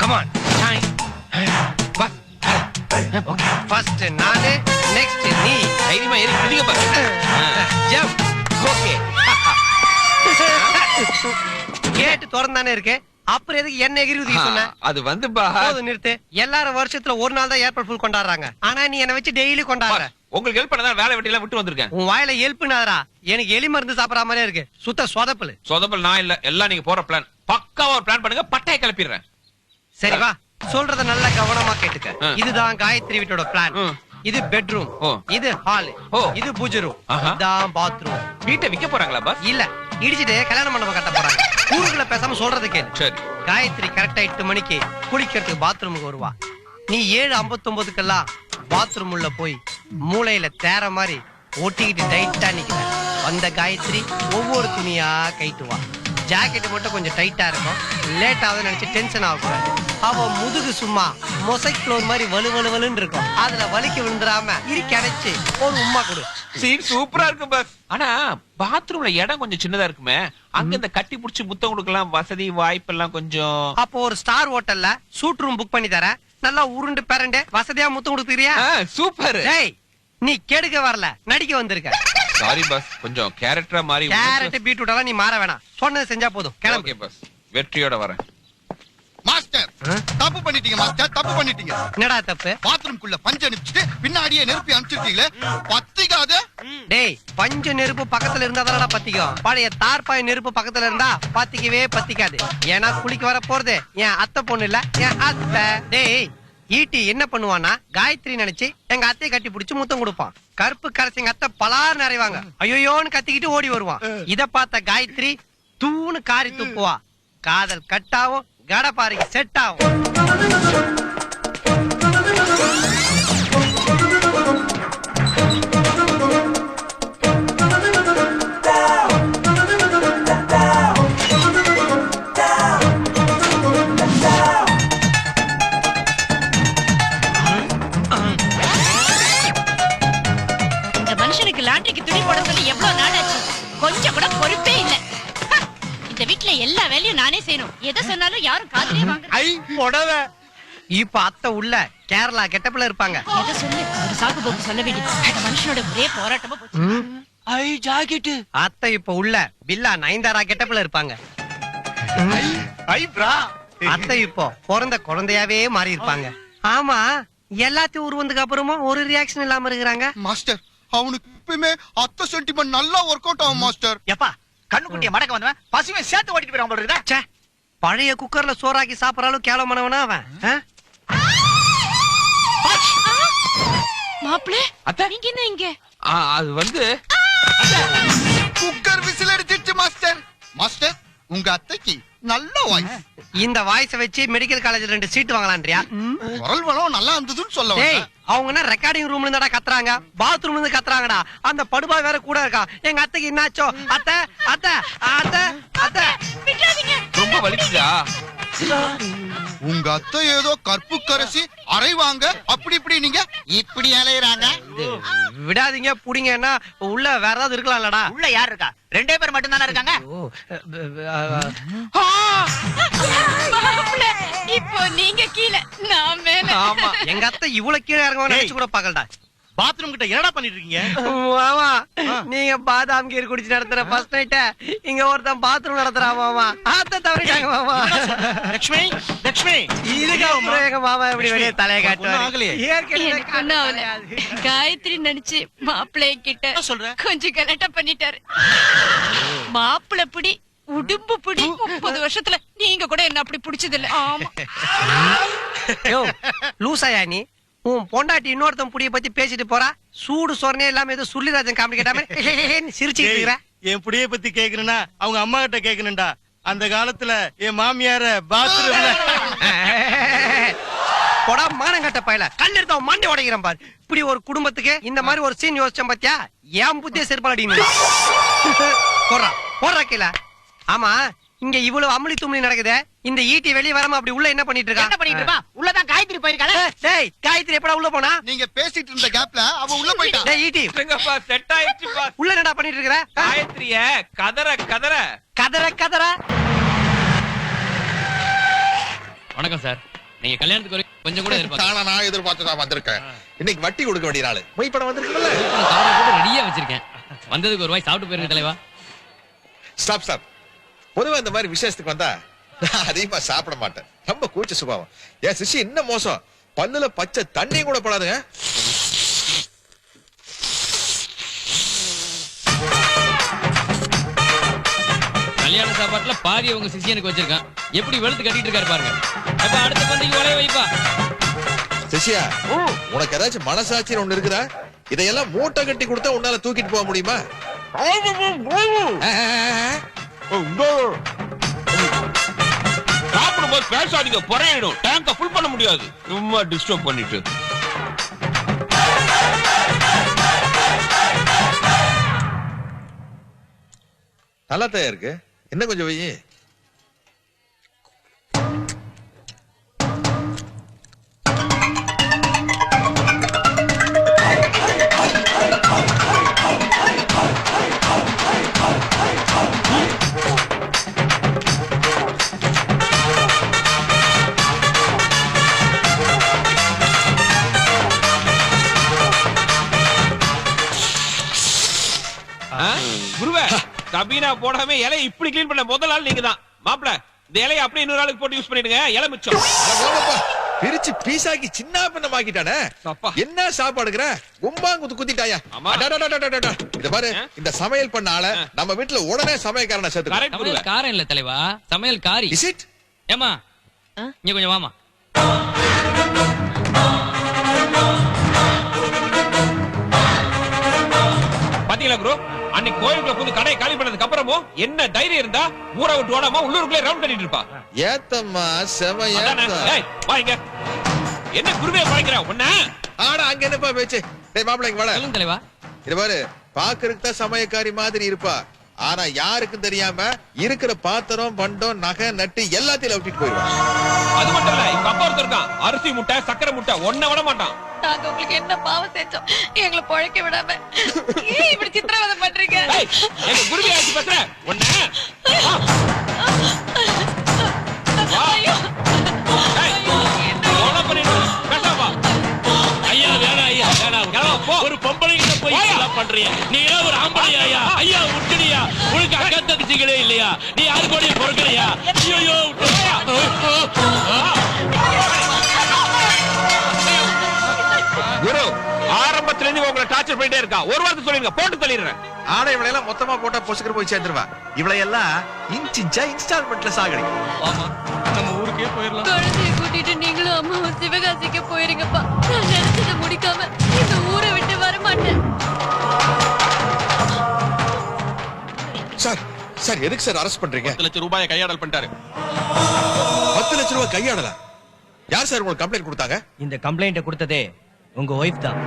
Come on வா. First நானு, next நீ. தைரியமா ஏறி குதிங்க பாரு. ஜம்ப். ஓகே. கேட் திறந்தானே இருக்கு, அப்புறம் எதுக்கு என்ன எகிரி சொன்ன? அது வந்து பா போதும் நிறுத்து. எல்லாரும் வருஷத்துல ஒரு நாள் தான் ஏப்ரல் ஃபுல் கொண்டாடுறாங்க, ஆனா நீ என்ன வச்சு டெய்லி கொண்டாடுற. உங்களுக்கு ஹெல்ப் பண்ணதா வேலை வெட்டி எல்லாம் விட்டு வந்திருக்கேன். உன் வாயில ஹெல்ப்னாதரா, எனக்கு எலி மருந்து சாப்பிடற மாதிரியே இருக்கு. சுத்த சொதப்பல். சொதப்பல் நான் இல்ல, எல்லாம் நீங்க போற பிளான். பக்காவா ஒரு பிளான் பண்ணுங்க, பட்டைய கிளப்பிடுறேன். சரி வா, சொல்றத நல்லா கவனமா கேட்டுக்க. இதுதான் காயத்ரி வீட்டோட பிளான். இது பெட்ரூம், இது ஹால், இது பூஜை ரூம், இதுதான் பாத்ரூம். வீட்டை விக்க போறாங்களா பாஸ்? இல்ல, இடிச்சிட்டு கல்யாண மண்டபம் கட்ட போறாங்க. ஊருக்குள்ள பேசாம சொல்றது கேளு. சரி. காயத்ரி கரெக்டா 8 மணிக்கு குளிக்கிறதுக்கு பாத்ரூமுக்கு வருவா. நீ 7:59க்கெல்லாம் பாத்ரூம் உள்ள போய் மூளையில தேர மாதிரி ஒட்டிக்கிட்டு டைட்டா நிக்கிற. வந்த காயத்ரி ஒவ்வொரு துணியா கைட்டுவா. ஜாக்கெட் மட்டும் கொஞ்சம் டைட்டா இருக்கும், லேட் ஆகுது நினைச்சு டென்ஷன் ஆகக்கூடாது. அவ முதுகு சும்மா மொசைக் ஃப்ளோர் மாதிரி வலுவலுன்னு இருக்கும். அதுல வலிக்கு விழுந்துடாம இறுக்கி ஒரு உம்மா கொடு. சீன் சூப்பரா இருக்கு பாஸ். ஆனா பாத்ரூம்ல இடம் கொஞ்சம் சின்னதா இருக்குமே, அங்க இந்த கட்டி புடிச்சு முத்தம் கொடுக்கலாம் வசதி வாய்ப்பு எல்லாம் கொஞ்சம். அப்போ ஒரு ஸ்டார் ஹோட்டல்ல சூட் ரூம் புக் பண்ணி தரேன். நல்லா உருண்டு பேரண்டே வசதியா முத்தம் கொடுக்குறியா? சூப்பர். டேய், நீ கெடுக்க வரல, நடிக்க வந்திருக்க. சாரி பாஸ், கொஞ்சம் கேரக்டரா மாறி. கேரட் பீட்ரூட் எல்லாம் நீ மாற வேணாம், சொன்னது செஞ்சா போதும். கிளம்பு. ஓகே பாஸ், வெற்றியோட வரேன். மாஸ்டர் தப்பு பண்ணிட்டீங்க மாஸ்டர், தப்பு பண்ணிட்டீங்க. என்னடா தப்பு? பாத்ரூம்குள்ள பஞ்ச அனுப்பிச்சிட்டு பின்னாடியே நெருப்பி அனுப்பிச்சிருக்கீங்களே, பத்திக்காது. டேய், பஞ்ச நெருப்பு பக்கத்துல இருந்தா தானடா பத்திக்கும். பழைய தார்பாய் நெருப்பு பக்கத்துல இருந்தா பத்திக்கவே பத்திக்காது. ஏன்னா குளிக்க வர போறது என் அத்தை பொண்ணு இல்ல, என் அத்தை. டேய், ஈட்டி என்ன பண்ணுவானா, காயத்ரி நினைச்சு எங்க அத்தையை கட்டி பிடிச்சு முத்தம் கொடுப்பான். கருப்பு கரைச்சி எங்க அத்தை பலார் நிறைவாங்க. ஐயோன்னு கத்திக்கிட்டு ஓடி வருவான். இத பார்த்த காயத்ரி தூணு காரி துப்புவா. காதல் கட்டாவும், கடப்பாறைக்கு செட் ஆகும். லாண்டரிக்கு துணி போட சொல்லி எவ்வளவு நாள் ஆச்சு, கொஞ்சம் கூட பொறுப்பே இல்ல. இந்த வீட்ல எல்லா வேலையும் நானே செய்யணும், எதை சொன்னாலும் யாரும் காதுலயே வாங்க. ஐ புடவை. இப்ப அத்தை உள்ள கேரளா கெட்டப்ல இருப்பாங்க. எதை சொல்லு, ஒரு சாக்கு போக்கு சொல்ல வேண்டியது. அந்த மனுஷனோட ஒரே போராட்டமா போச்சு. ஐ ஜாக்கெட். அத்தை இப்ப உள்ள பில்லா நயன்தாரா கெட்டப்ல இருப்பாங்க. ஐ பிரா. அத்தை இப்போ பிறந்த குழந்தையாவே மாறி இருப்பாங்க. ஆமா, எல்லாத்தையும் உருவந்துக்கு அப்புறமா ஒரு ரியாக்ஷன் இல்லாம இருக்கிறாங்க. மாஸ்டர், அவனுக்கு எப்பவுமே அத்தை சென்டிமெண்ட் நல்லா ஒர்க் அவுட் ஆகும் மாஸ்டர். எப்பா கண்ணுக்குட்டிய மடக்க வந்தவன் பசுவை சேர்த்து ஓட்டிட்டு போயிடும் போல இருக்குதா? ச்சே, பழைய குக்கர்ல சோறாக்கி சாப்பிடறாலும் கேவலமானவனா அவன். மாப்பிளே, அத்தை நீங்க என்ன இங்க? அது வந்து குக்கர் விசில் அடிச்சிட்டு மாஸ்டர். மாஸ்டர், உங்க அத்தைக்கு நல்ல வாய்ஸ். இந்த வாய்ஸ் வச்சு மெடிக்கல் காலேஜ்ல 2 சீட் வாங்கலான்றியா? குரல் வளம் நல்லா இருந்ததுன்னு சொல்ல டேய், வந்தேன். அவங்க ரெக்கார்டிங் ரூம்ல இருந்தாடா கத்துறாங்க, பாத்ரூம்ல இருந்து கத்துறாங்கடா. அந்த படுபா வேற கூட இருக்கா. எங்க அத்தைக்கு என்னாச்சோ? அத்தை அத்தை அத்தை அத்தை விட்டுறாதீங்க. ரொம்ப வலிக்குதா? உங்க அத்தை ஏதோ கற்பு கரசி அரைவாங்க, அப்படி இப்படி நீங்க இப்படி அலையறாங்க. விடாதீங்க, புடிங்கன்னா உள்ள வேற ஏதாவது இருக்கலாம்லடா. உள்ள யார் இருக்கா? 2 பேர் மட்டும் தானே இருக்காங்க. மாப்பிளே, இப்போ நீங்க கீழே, நான் மேல. ஆமா, எங்க அத்தை இவ்வளவு கீழே இறங்குவாங்க நினைச்சு கூட பாக்கலடா. பாத்ரூம் கிட்ட என்னடா பண்ணிட்டு இருக்கீங்க? மாமா, நீங்க பாதாம் கீர் குடிச்சு நடத்துற ஃபர்ஸ்ட் நைட்ட இங்க ஒருத்தன் பாத்ரூம் நடத்துறா மாமா. அத்தை தவறிட்டாங்க மாமா. லட்சுமி, லட்சுமி, இதுக்கு அப்புறம் எங்க மாமா எப்படி வெளியே தலையை காட்டுவாரு? எனக்கு ஒண்ணும் ஆகல. காயத்ரி நினைச்சு மாப்பிள்ளை கிட்ட சொல்ற? கொஞ்சம் கலட்டா பண்ணிட்டாரு. மாப்பிள்ளை புடி, உடும்பு புடி. 30 வருஷத்துல நீங்க கூட என்ன அப்படி புடிச்சது இல்ல. ஆமா. யோ, லூசாயா நீ? உன் பொண்டாட்டி இன்னொருத்தன் புடிய பத்தி பேசிட்டு போறா. சூடு சொரணே இல்லாம ஏதோ சுள்ளிராஜன் காமெடி கேட்டாம சிரிச்சுட்டு இருக்கிற. என் புடிய பத்தி கேக்குறேன்னா அவங்க அம்மா கிட்ட கேட்கணும்டா. அந்த காலத்துல என் மாமியார பாத்ரூம்ல போடா மானங்கட்ட பயல, கல் எடுத்து அவன் மண்டை உடைக்கிறேன் பாரு. இப்படி ஒரு குடும்பத்துக்கு இந்த மாதிரி ஒரு சீன் யோசிச்சேன் பாத்தியா? ஏன் புத்திய செருப்பாடி போடுறா போடுறா கீழ. ஆமா, இங்க இவ்வளவு அமளி தும்மளி நடக்குது. இந்த ஈட்டி வெளிய வராம அப்படி உள்ள என்ன பண்ணிட்டு இருக்கா? என்ன பண்ணிட்டு இருப்பா? உள்ளதான் காயத்ரி போயிருக்காளே. டேய், காயத்ரி எப்படா உள்ள போனா? நீங்க பேசிட்டு இருந்த கேப்ல அவ உள்ள போயிட்டா. டேய் ஈட்டி, எங்கப்பா செட் ஆயிடுச்சு பாஸ். உள்ள என்னடா பண்ணிட்டு இருக்கற? காயத்ரிய கதற கதற கதற கதற. வணக்கம் சார். நீங்க கல்யாணத்துக்கு கொஞ்சம் கூட எதிர்பார்க்க நான் எதிர்பார்த்துதான் வந்திருக்கேன். இன்னைக்கு வட்டி கொடுக்க வேண்டிய நாள். மொய் படம் வந்திருக்குல்ல, ரெடியா வச்சிருக்கேன். வந்ததுக்கு ஒரு வாய் சாப்பிட்டு போயிருங்க தலைவா. ஸ்டாப். பொதுவா இந்த மாதிரி விசேஷத்துக்கு வந்தா நான் அதிகமா சாப்பிட மாட்டேன். ரொம்ப கூச்ச சுபாவம். என் சிஷி இன்னும் மோசம். பல்லுல பச்சை தண்ணி கூட படாதுங்க. கல்யாண சாப்பாட்டுல பாதி உங்க சிஷியனுக்கு வச்சிருக்கான். எப்படி வெளுத்து கட்டிட்டு இருக்காரு பாருங்க. அப்ப அடுத்த பந்திக்கு உலைய வைப்பா. சிஷியா, உனக்கு ஏதாச்சும் மனசாட்சின்னு ஒண்ணு இருக்குதா? இதையெல்லாம் மூட்டை கட்டி கொடுத்தா உன்னால தூக்கிட்டு போக முடியுமா? சாப்பிடும்போது பேசாதீங்க, பொறையிடும். டேங்க ஃபுல் பண்ண முடியாது. சும்மா டிஸ்டர்ப் பண்ணிட்டு. நல்லா தான் இருக்கு. என்ன கொஞ்சம் வை. குருவே, கபீனா போடாம இலையை இப்படி கிளீன் பண்ண முதல் ஆள் நீங்க தான். மாப்பிள, இந்த இலையை அப்படியே இன்னொரு ஆளுக்கு போட்டு யூஸ் பண்ணிடுங்க. இலை மிச்சம். பிரிச்சு பீசாக்கி சின்ன பின்னமாக்கிட்டானே. என்ன சாப்பாடுங்கிற கும்பாங்குத்து குத்திட்டாயா? இத பாரு, இந்த சமையல் பண்ண ஆள நம்ம வீட்டுல உடனே சமையல்காரனை சேர்த்து. காரம் இல்ல தலைவா, சமையல் காரி. ஏமா இங்க கொஞ்சம் வாமா. பாத்தீங்களா குரு, அன்னைக்கு கோயிலுக்குள்ள புது கடை காலி பண்ணதுக்கு அப்புறமும் என்ன தைரியம் இருந்தா ஊரை விட்டு ஓடாம உள்ளூருக்குள்ளே ரவுண்ட் பண்ணிட்டு இருப்பா. ஏத்தம்மா செமையா. வாங்க. என்ன குருவே பாய்க்கிற உன்ன? ஆனா அங்க என்னப்பா பேச்சு? டேய் மாப்பிள்ளை இங்க வாடா. சொல்லுங்க தலைவா. இது பாரு, பாக்குறதுக்கு தான் சமயக்காரி மாதிரி இருப்பா. ஆனா யாருக்கும் தெரியாம இருக்கிற பாத்திரம் பண்டம் நகை நட்டு எல்லாத்தையும் விட்டுட்டு போயிருவா. அது மட்டும் இல்ல, இப்ப அப்பா ஒருத்தர் இருக்கான். அரிசி முட்டை சக்கரை முட்டை ஒன்ன விட மாட்டான். நாங்க உங்களுக்கு என்ன பாவம் செஞ்சோம்? எங்களை பொழைக்க விடாம ஏன் இப்படி சித்திரவதை பண்றீங்க? எங்க குருவி ஆச்சு பத்திர ஒன்ன. ஐயா வேணாம், ஐயா வேணாம். ஒரு பொம்பளை கிட்ட போய் எல்லாம் பண்றீங்க. நீ ஒரு ஆம்பளையா? ஐயா ஐயா விட்டுடியா. உனக்கு அக்கா தங்கச்சிகளே இல்லையா? நீ யாரு கூட பொறுக்கலையா? ஐயோ குரு, ஆரம்பத்துல இருந்து உங்களை டார்ச்சர் பண்ணிட்டே இருக்கா. ஒரு வாரத்தை சொல்லிருங்க, போட்டு தள்ளிடுறேன். ஆனா இவளை எல்லாம் மொத்தமா போட்டா பொசுக்கிற போய் சேர்ந்துருவா. இவளை எல்லாம் இன்ச்சா இன்ஸ்டால்மெண்ட்ல சாகடி. நம்ம ஊருக்கே போயிடலாம். குழந்தைய கூட்டிட்டு நீங்களும் அம்மாவும் சிவகாசிக்கு போயிருங்கப்பா. நான் நினைச்சதை முடிக்காம இந்த ஊரை விட்டு வர மாட்டேன். சார் எதுக்கு சார் அரெஸ்ட் பண்றீங்க? 10 லட்சம் ரூபாயை கையாடல் பண்ணிட்டாரு. 10 லட்சம் ரூபாய் கையாடலா? யார் சார் உங்களுக்கு கம்ப்ளைண்ட் கொடுத்தாங்க? இந்த கம்ப்ளைண்ட் கொடுத்ததே உங்க ஒய்ஃப் தான்.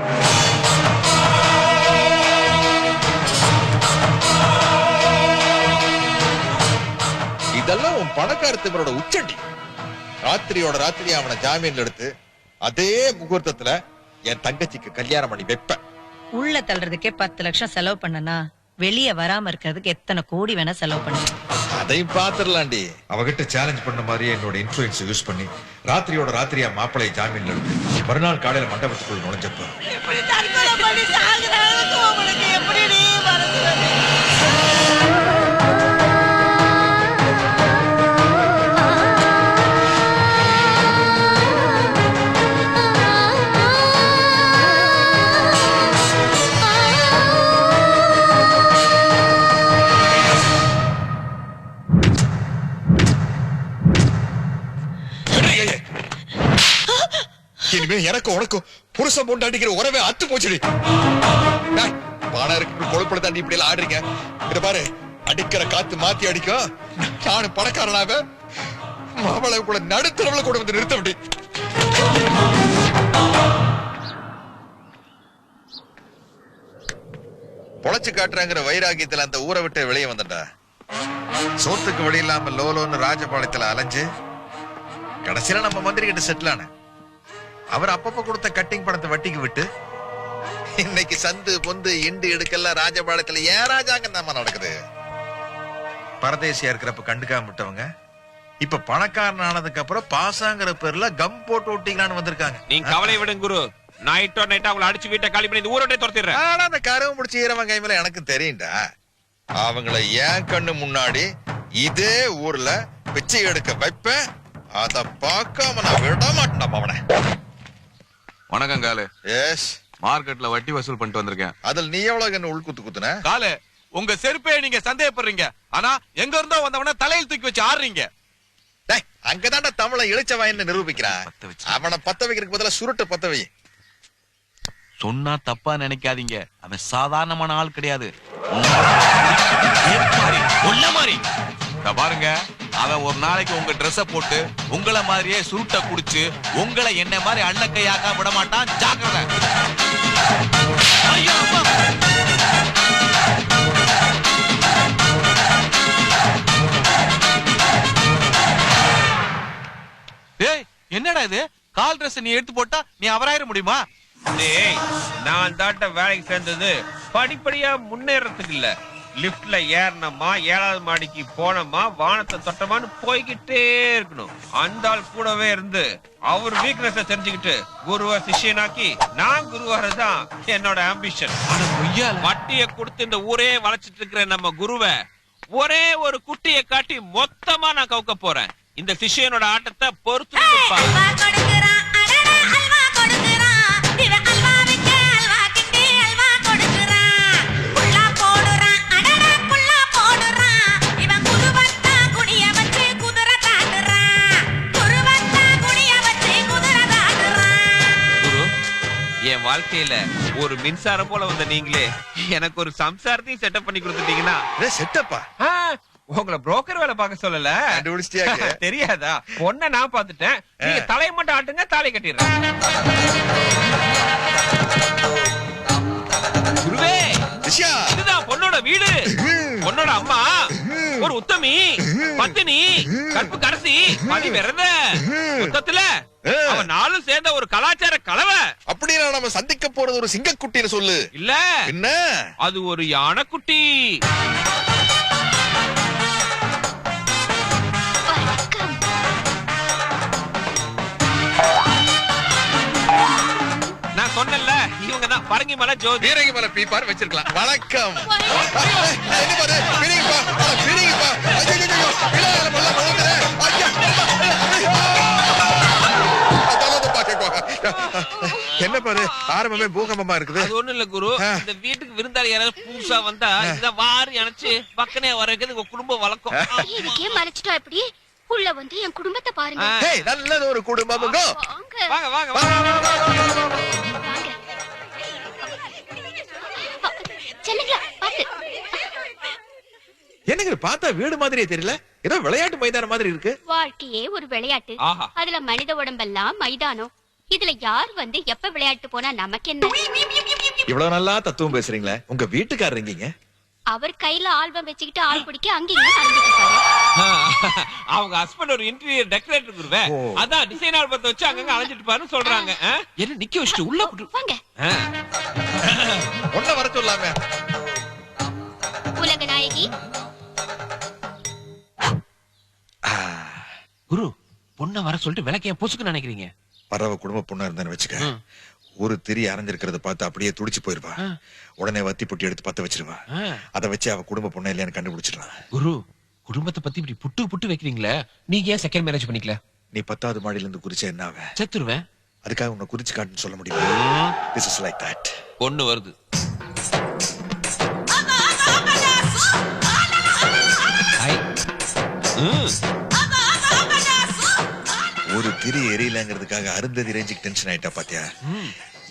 இதெல்லாம் உன் பணக்காரத்தவரோட உச்சண்டி. ராத்திரியோட ராத்திரி அவனை ஜாமீன்ல எடுத்து அதே முகூர்த்தத்துல என் தங்கச்சிக்கு கல்யாணம் பண்ணி வைப்பேன். உள்ள தள்ளுறதுக்கே 10 லட்சம் செலவு பண்ணனா வெளியே வராம இருக்கிறதுக்கு எத்தனை கோடி வேணா செலவு பண்ண. அதையும் பாத்துடலாண்டி. அவகிட்ட சேலஞ்ச் பண்ண மாதிரியே என்னோட இன்ஃபுளுன்ஸ் யூஸ் பண்ணி ராத்திரியோட ராத்திரியா மாப்பிள்ளை ஜாமீன்ல எடுத்து மறுநாள் காலையில மண்டபத்துக்குள் நுழைஞ்சப்ப இனிமே எனக்கு உனக்கும் புருஷன் பொண்டாட்டிக்கிற உறவே அத்து போச்சுடி. பாடம் இருக்கு கொழுப்பட தாண்டி இப்படி எல்லாம் ஆடுறீங்க. இத பாரு, அடிக்கிற காத்து மாத்தி அடிக்கும். நானும் பணக்காரனாக மாவளை கூட நடுத்தரவுல கூட வந்து நிறுத்த முடி. பொழைச்சு காட்டுறாங்கிற வைராகியத்துல அந்த ஊரை விட்டு வெளியே வந்துட்டா. சோத்துக்கு வழி இல்லாம லோலோன்னு ராஜபாளையத்துல அலைஞ்சு கடைசியில நம்ம மந்திரி கிட்ட செட்டில் ஆன. அவர் அப்பப்ப கொடுத்த கட்டிங் பணத்தை வட்டிக்கு விட்டு இன்னைக்கு சந்து பொந்து இண்டு எடுக்கல ராஜபாளையத்துல ஏன் ராஜாங்க தான் நடக்குது. பரதேசியா இருக்கிறப்ப கண்டுக்காம விட்டவங்க இப்ப பணக்காரன் ஆனதுக்கு அப்புறம் பாசாங்கிற பேர்ல கம் போட்டு ஒட்டிக்கலான்னு வந்திருக்காங்க. நீங்க கவலை விடுங்க குரு. நைட்டோ நைட்டா அவங்களை அடிச்சு வீட்டை காலி பண்ணி இந்த ஊரோட்டே துரத்திடுறேன். ஆனா அந்த கருவு முடிச்சு ஈரவன் கை மேல எனக்கு தெரியும்டா. அவங்கள ஏன் கண்ணு முன்னாடி இதே ஊர்ல பிச்சை எடுக்க வைப்பேன். அத பார்க்காம நான் விட மாட்டேன் அவனை. வணக்கம் காலு. எஸ். மார்க்கெட்ல வட்டி வசூல் பண்ணிட்டு வந்திருக்கேன். அதில் நீ எவ்வளவு என்ன உள்குத்து குத்துன? காலு, உங்க செருப்பே நீங்க சந்தேகப்படுறீங்க. ஆனா எங்க இருந்தோ வந்தவன தலையில் தூக்கி வச்சு ஆடுறீங்க. அங்கதான்டா தமிழை இழிச்சவாயின்னு நிரூபிக்கிறான். அவனை பத்த வைக்கிறதுக்கு பதிலா சுருட்டு பத்த வை. சொன்னா தப்பா நினைக்காதீங்க. அவன் சாதாரணமான ஆள் கிடையாது. பாருங்க, அவன் ஒரு நாளைக்கு உங்க ட்ரெஸ்ஸ போட்டு உங்களை மாதிரியே சுருட்ட குடிச்சு உங்களை என்ன மாதிரி அண்ணக்கையாக்க விட மாட்டான். ஜாக்கிரதை. டேய், என்னடா இது? கால் ட்ரெஸ் நீ எடுத்து போட்டா நீ அவராயிர முடியுமா? டேய், நான் தாட்ட வேலைக்கு சேர்ந்தது படிப்படியா முன்னேறதுக்கு இல்ல. லிப்ட்ல ஏறணுமா, 7வது மாடிக்கு போனோமா, வானத்தை தொட்டமான்னு போய்கிட்டே இருக்கணும். அந்த ஆள் கூடவே இருந்து அவர் வீக்னஸ் தெரிஞ்சுக்கிட்டு குருவ சிஷ்யனாக்கி நான் குருவாரதான் என்னோட ஆம்பிஷன். வட்டியை கொடுத்து இந்த ஊரே வளைச்சிட்டு இருக்கிற நம்ம குருவை ஒரே ஒரு குட்டியை காட்டி மொத்தமா நான் கவுக்க போறேன். இந்த சிஷ்யனோட ஆட்டத்தை பொறுத்து என் வாழ்க்கையில ஒரு மின்சாரம் போல வந்த நீங்களே எனக்கு ஒரு சம்சாரத்தையும் செட்டப் பண்ணி கொடுத்துட்டீங்கன்னா. செட்டப்பா? உங்களை புரோக்கர் வேலை பார்க்க சொல்லல. தெரியாதா? பொண்ணை நான் பார்த்துட்டேன். நீங்க தலையை மட்டும் ஆட்டுங்க, தாலி கட்டிடுறேன். குருவே, இதுதான் பொண்ணோட வீடு. பொண்ணோட அம்மா ஒரு உத்தமி, பத்தினி, கற்பு கரசி, பதி விரத. மொத்தத்துல அவன் நாளும் சேர்ந்த ஒரு கலாச்சார கலவை. அப்படின்னா நம்ம சந்திக்க போறது ஒரு சிங்கக்குட்டின்னு சொல்லு. இல்ல, என்ன? அது ஒரு யானைக்குட்டி. நான் சொன்னல, இவங்க தான் பரங்கி மலை ஜோதி. பீரங்கி மலை பீப்பார் வச்சிருக்கலாம். வணக்கம். என்ன பாரு, ஆரம்பமே பூகம்பமா இருக்குது. அது ஒண்ணு இல்ல குரு, இந்த வீட்டுக்கு விருந்தாளி யாராவது புதுசா வந்தா இத வாரி அணைச்சு பக்கனே வரது குடும்பம் வழக்கம். இதுக்கே மறைச்சிட்டா எப்படி? உள்ள வந்து என் குடும்பத்தை பாருங்க. நல்லது ஒரு குடும்பம். வாங்க வாங்க எனக்கு பார்த்தா வீடு மாதிரியே தெரியல, ஏதோ விளையாட்டு மைதானம் மாதிரி இருக்கு. வாழ்க்கையே ஒரு விளையாட்டு. அதுல மனித உடம்பெல்லாம் மைதானம். இதுல யார் வந்து எப்ப விளையாட்டு போனா நமக்கு என்ன? இவ்வளவு நல்லா தத்துவம் பேசுறீங்களே, உங்க வீட்டுக்காரர் எங்கீங்க? அவர் கையில ஆல்பம் வச்சுக்கிட்டு ஆள் பிடிக்க அங்கேயும் நடந்துட்டு இருக்காரு. அவங்க ஹஸ்பண்ட் ஒரு இன்டீரியர் டெக்கரேட்டர் குருவே, அதான் டிசைன் ஆல்பத்தை வச்சு அங்கங்க அலைஞ்சிட்டு பாருன்னு சொல்றாங்க. என்ன நிக்க வச்சுட்டு உள்ள வாங்க. ஒண்ண வர சொல்லாமே. உலக நாயகி குரு, பொண்ண வர சொல்லிட்டு விளக்கைய பொசுக்கு நினைக்கிறீங்க? பரவ குடும்ப பொண்ணா இருந்தான்னு வச்சுக்க, ஒரு திரி அரைஞ்சிருக்கிறத பார்த்து அப்படியே துடிச்சு போயிருவா. உடனே வத்தி பொட்டி எடுத்து பத்த வச்சிருவா. அதை வச்சு அவ குடும்ப பொண்ணா இல்லையான்னு கண்டுபிடிச்சிடலாம். குரு, குடும்பத்தை பத்தி இப்படி புட்டு புட்டு வைக்கிறீங்களே, நீங்க ஏன் செகண்ட் மேரேஜ் பண்ணிக்கல? நீ 10வது மாடியில இருந்து குறிச்சா என்ன ஆவ? செத்துருவேன். அதுக்காக உன்னை குறிச்சு காட்டுன்னு சொல்ல முடியுமா? This is like that. பொண்ணு வருது. ஒரு திரி எரியலங்கிறதுக்காக அருந்ததி ரேஞ்சுக்கு டென்ஷன் ஆயிட்டா பாத்தியா?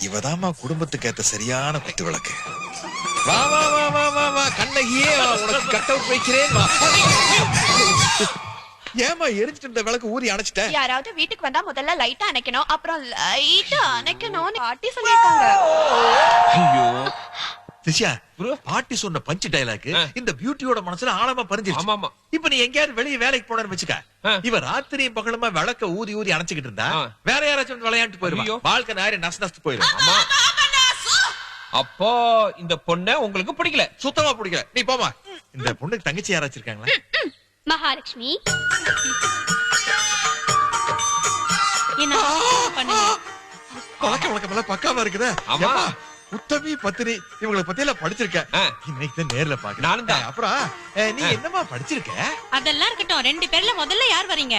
இவதாமா குடும்பத்துக்கு ஏத்த சரியான குத்து விளக்கு. வா வா வா வா வா வா கண்ணகியே, உனக்கு கட் அவுட் வைக்கிறேன். ஏமா எரிஞ்சிட்டு இருந்த விளக்கு ஊதி அணைச்சிட்ட? யாராவது வீட்டுக்கு வந்தா முதல்ல லைட்டா அணைக்கணும், அப்புறம் லைட்டா அணைக்கணும்னு பாட்டி சொல்லிருக்காங்க. ஐயோ சிஷ்யா, பாட்டி சொன்ன பஞ்ச் டயலாக் இந்த பியூட்டியோட மனசுல ஆழமா பதிஞ்சிருச்சு. ஆமா. இப்ப நீ எங்கயாவது வெளிய வேலைக்கு போனன்னு வச்சுக்க, இவ ராத்திரியும் பகலுமா விளக்க ஊதி ஊதி அணைச்சுக்கிட்டு இருந்தா வேற யாராச்சும் விளையாண்டு போயிருவா. வாழ்க்கை நேரம் நசு போயிருவா. அப்போ இந்த பொண்ண உங்களுக்கு பிடிக்கல? சுத்தமா பிடிக்கல. நீ போமா. இந்த பொண்ணுக்கு தங்கச்சி யாராச்சும் இருக்காங்களா? மகாலட்சுமி. பழக்க வழக்கம் எல்லாம் பக்காவா இருக்குதே. ஆமா. ஏப்பா, உத்தமி பத்தினி இவங்களை பத்தி எல்லாம் படிச்சிருக்கேன். இன்னைக்கு தான் நேர்ல பாக்குறேன். நானும் தான். அப்புறம் நீ என்னமா படிச்சிருக்க? அதெல்லாம் இருக்கட்டும், 2 பேர்ல முதல்ல யார் வரீங்க?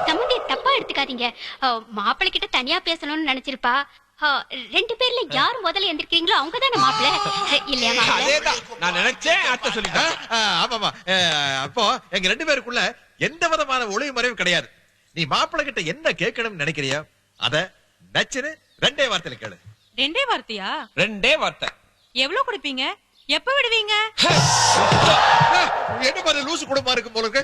சம்பந்தி தப்பா எடுத்துக்காதீங்க. மாப்பிள்ளை கிட்ட தனியா பேசணும்னு நினைச்சிருப்பா. 2 பேர்ல யார் முதல்ல எந்திரிக்கிறீங்களோ அவங்க தானே மாப்பிள்ளை, இல்லையா மாப்பிள்ளை? அதேதான் நான் நினைச்சேன். அத்தை சொல்லிட்டேன். ஆமாமா. அப்போ எங்க 2 பேருக்குள்ள எந்த விதமான ஒளிவு மறைவும் கிடையாது. நீ மாப்பிள்ளை கிட்ட என்ன கேட்கணும்னு நினைக்கிறியோ அத நச்சுன்னு 2 வார்த்தையில கேளு. 2 வார்த்தையா? 2 வார்த்தை. எவ்வளவு கொடுப்பீங்க? எப்ப விடுவீங்க? என்ன மாதிரி லூசு குடும்பமா இருக்கும் போல இருக்கு.